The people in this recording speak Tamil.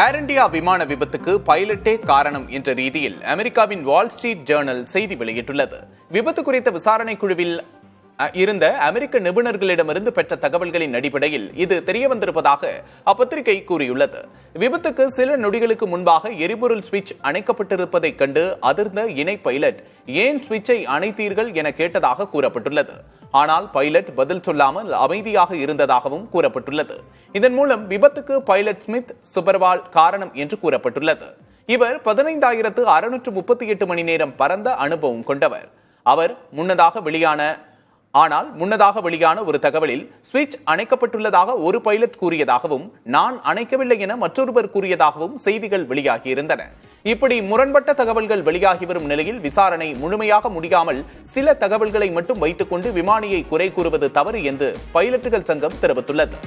ஏர் இந்தியா விமான விபத்துக்கு பைலட்டே காரணம் என்ற ரீதியில் அமெரிக்காவின் வால் ஸ்ட்ரீட் ஜேர்னல் செய்தி வெளியிட்டுள்ளது. விபத்து குறித்த விசாரணை குழுவில் இருந்த அமெரிக்க நிபுணர்களிடமிருந்து பெற்ற தகவல்களின் அடிப்படையில் இது தெரியவந்திருப்பதாக அப்பத்திரிகை கூறியுள்ளது. விபத்துக்கு சில நொடிகளுக்கு முன்பாக எரிபொருள் சுவிட்ச் அணைக்கப்பட்டிருப்பதைக் கண்டு அதிர்ந்த இணை பைலட் ஏன் சுவிட்சை அணைத்தீர்கள் என கேட்டதாக கூறப்பட்டுள்ளது. ஆனால் பைலட் பதில் சொல்லாமல் அமைதியாக இருந்ததாகவும் கூறப்பட்டுள்ளது. இதன் மூலம் விபத்துக்கு பைலட் ஸ்மித் சுபர்வால் காரணம் என்று கூறப்பட்டுள்ளது. இவர் 15,638 மணி நேரம் பறந்த அனுபவம் கொண்டவர். அவர் முன்னதாக வெளியான ஒரு தகவலில் சுவிட்ச் அணைக்கப்பட்டுள்ளதாக ஒரு பைலட் கூறியதாகவும் நான் அணைக்கவில்லை என மற்றொருவர் கூறியதாகவும் செய்திகள் வெளியாகியிருந்தன. இப்படி முரண்பட்ட தகவல்கள் வெளியாகி வரும் நிலையில் விசாரணை முழுமையாக முடியாமல் சில தகவல்களை மட்டும் வைத்துக் கொண்டு விமானியை குறை கூறுவது தவறு என்று பைலட்டுகள் சங்கம் தெரிவித்துள்ளது.